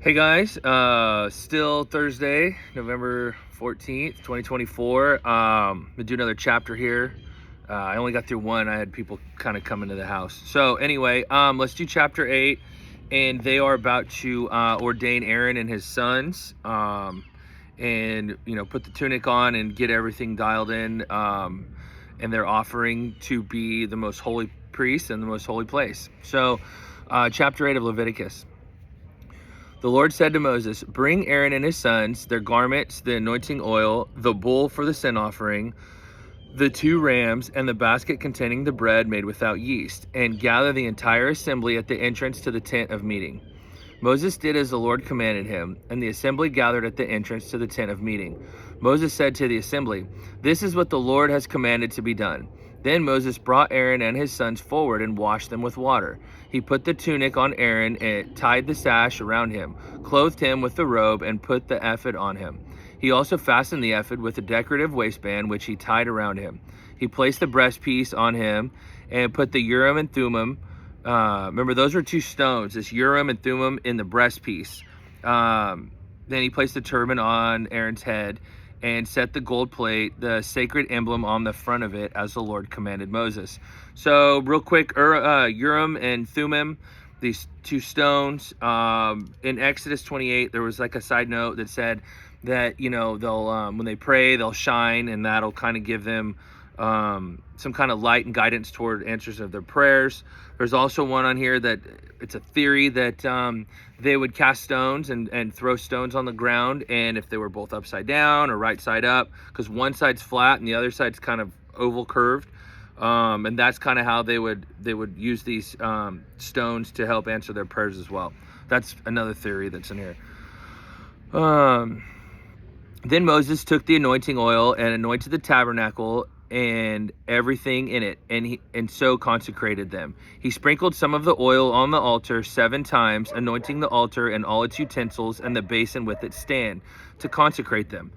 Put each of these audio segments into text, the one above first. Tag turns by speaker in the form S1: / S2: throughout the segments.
S1: Hey guys, still Thursday, November 14th, 2024. Gonna do another chapter here. I only got through one. I had people kind of come into the house. So anyway, let's do chapter 8. And they are about to ordain Aaron and his sons, and put the tunic on and get everything dialed in, and their offering to be the most holy priest in the most holy place. So chapter 8 of Leviticus. The Lord said to Moses, "Bring Aaron and his sons, their garments, the anointing oil, the bull for the sin offering, the 2 rams, and the basket containing the bread made without yeast, and gather the entire assembly at the entrance to the tent of meeting." Moses did as the Lord commanded him, and the assembly gathered at the entrance to the tent of meeting. Moses said to the assembly, "This is what the Lord has commanded to be done." Then Moses brought Aaron and his sons forward and washed them with water. He put the tunic on Aaron and tied the sash around him, clothed him with the robe, and put the ephod on him. He also fastened the ephod with a decorative waistband, which he tied around him. He placed the breastpiece on him and put the Urim and Thummim. Remember, those were 2 stones, this Urim and Thummim in the breastpiece. Then he placed the turban on Aaron's head and set the gold plate, the sacred emblem, on the front of it, as the Lord commanded Moses. So real quick, Urim and Thummim, these 2 stones. In Exodus 28, there was like a side note that said that, they'll, when they pray, they'll shine, and that'll kind of give them some kind of light and guidance toward answers of their prayers. There's also one on here that it's a theory that they would cast stones and throw stones on the ground, and if they were both upside down or right side up, because one side's flat and the other side's kind of oval curved, and that's kind of how they would use these stones to help answer their prayers as well. That's another theory that's in here. Then Moses took the anointing oil and anointed the tabernacle and everything in it, and so consecrated them. He sprinkled some of the oil on the altar 7 times, anointing the altar and all its utensils and the basin with its stand, to consecrate them.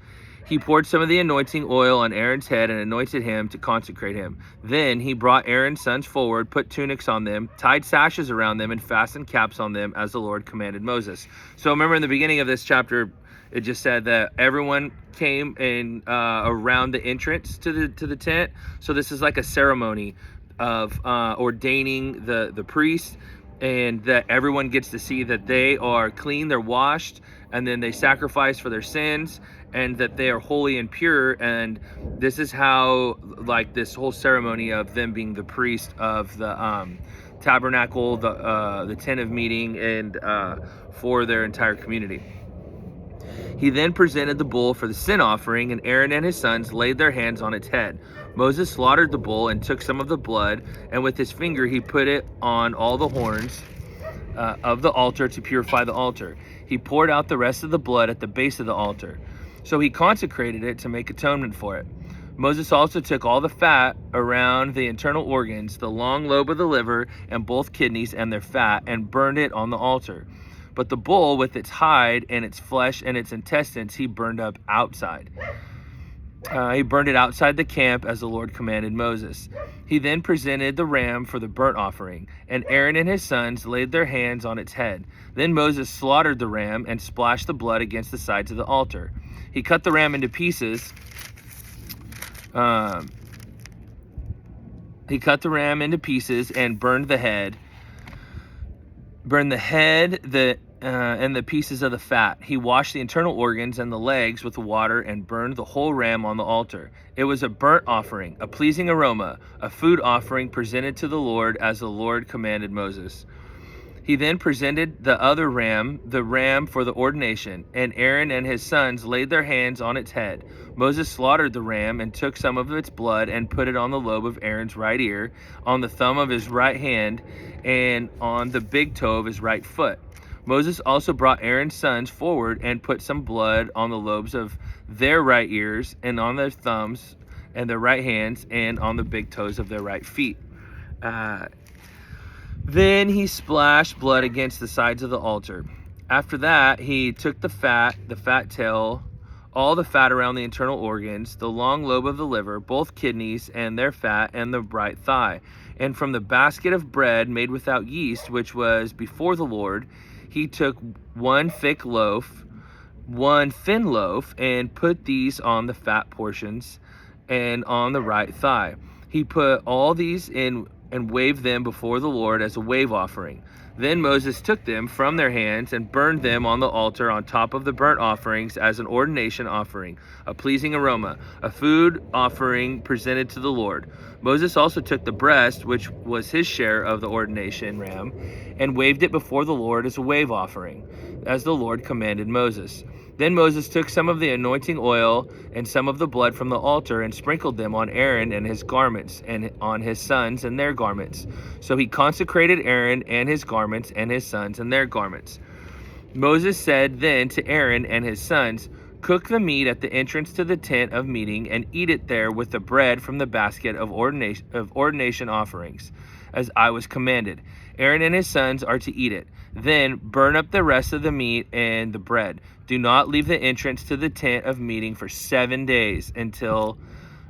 S1: He poured some of the anointing oil on Aaron's head and anointed him to consecrate him. Then he brought Aaron's sons forward, put tunics on them, tied sashes around them, and fastened caps on them, as the Lord commanded Moses. So remember, in the beginning of this chapter, it just said that everyone came in around the entrance to the tent. So this is like a ceremony of ordaining the priest, and that everyone gets to see that they are clean, they're washed, and then they sacrifice for their sins, and that they are holy and pure. And this is how, like, this whole ceremony of them being the priest of the tabernacle, the tent of meeting, and for their entire community. He then presented the bull for the sin offering, and Aaron and his sons laid their hands on its head. Moses slaughtered the bull and took some of the blood, and with his finger he put it on all the horns of the altar to purify the altar. He poured out the rest of the blood at the base of the altar. So he consecrated it to make atonement for it. Moses also took all the fat around the internal organs, the long lobe of the liver, and both kidneys and their fat, and burned it on the altar. But the bull, with its hide and its flesh and its intestines, he burned up outside. He burned it outside the camp, as the Lord commanded Moses. He then presented the ram for the burnt offering, and Aaron and his sons laid their hands on its head. Then Moses slaughtered the ram and splashed the blood against the sides of the altar. He cut the ram into pieces. He cut the ram into pieces and burned the head. And the pieces of the fat. He washed the internal organs and the legs with water and burned the whole ram on the altar. It was a burnt offering, a pleasing aroma, a food offering presented to the Lord, as the Lord commanded Moses. He then presented the other ram, the ram for the ordination, and Aaron and his sons laid their hands on its head. Moses slaughtered the ram and took some of its blood and put it on the lobe of Aaron's right ear, on the thumb of his right hand, and on the big toe of his right foot. Moses also brought Aaron's sons forward and put some blood on the lobes of their right ears, and on their thumbs and their right hands, and on the big toes of their right feet. Then he splashed blood against the sides of the altar. After that, he took the fat tail, all the fat around the internal organs, the long lobe of the liver, both kidneys and their fat, and the right thigh. And from the basket of bread made without yeast, which was before the Lord, he took one thin loaf, and put these on the fat portions and on the right thigh. He put all these in and waved them before the Lord as a wave offering. Then Moses took them from their hands and burned them on the altar on top of the burnt offerings as an ordination offering, a pleasing aroma, a food offering presented to the Lord. Moses also took the breast, which was his share of the ordination ram, and waved it before the Lord as a wave offering, as the Lord commanded Moses. Then Moses took some of the anointing oil and some of the blood from the altar and sprinkled them on Aaron and his garments, and on his sons and their garments. So he consecrated Aaron and his garments, and his sons and their garments. Moses said then to Aaron and his sons, "Cook the meat at the entrance to the tent of meeting, and eat it there with the bread from the basket of ordination offerings, as I was commanded. Aaron and his sons are to eat it. Then burn up the rest of the meat and the bread. Do not leave the entrance to the tent of meeting for 7 days until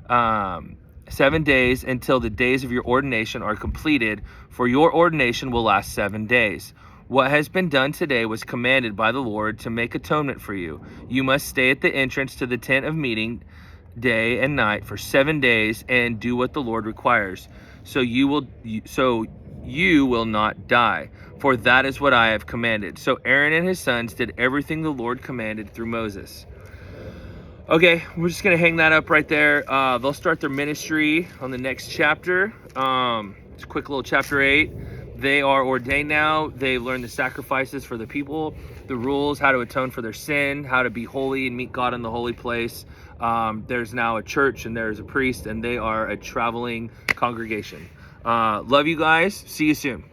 S1: 7 days until the days of your ordination are completed, for your ordination will last 7 days. What has been done today was commanded by the Lord to make atonement for you. You must stay at the entrance to the tent of meeting day and night for 7 days and do what the Lord requires. So you will not die, for that is what I have commanded." So Aaron and his sons did everything the Lord commanded through Moses. Okay, we're just going to hang that up right there. They'll start their ministry on the next chapter. It's a quick little chapter 8. They are ordained now. They've learned the sacrifices for the people, the rules, how to atone for their sin, how to be holy and meet God in the holy place. There's now a church, and there's a priest, and they are a traveling congregation. Love you guys. See you soon.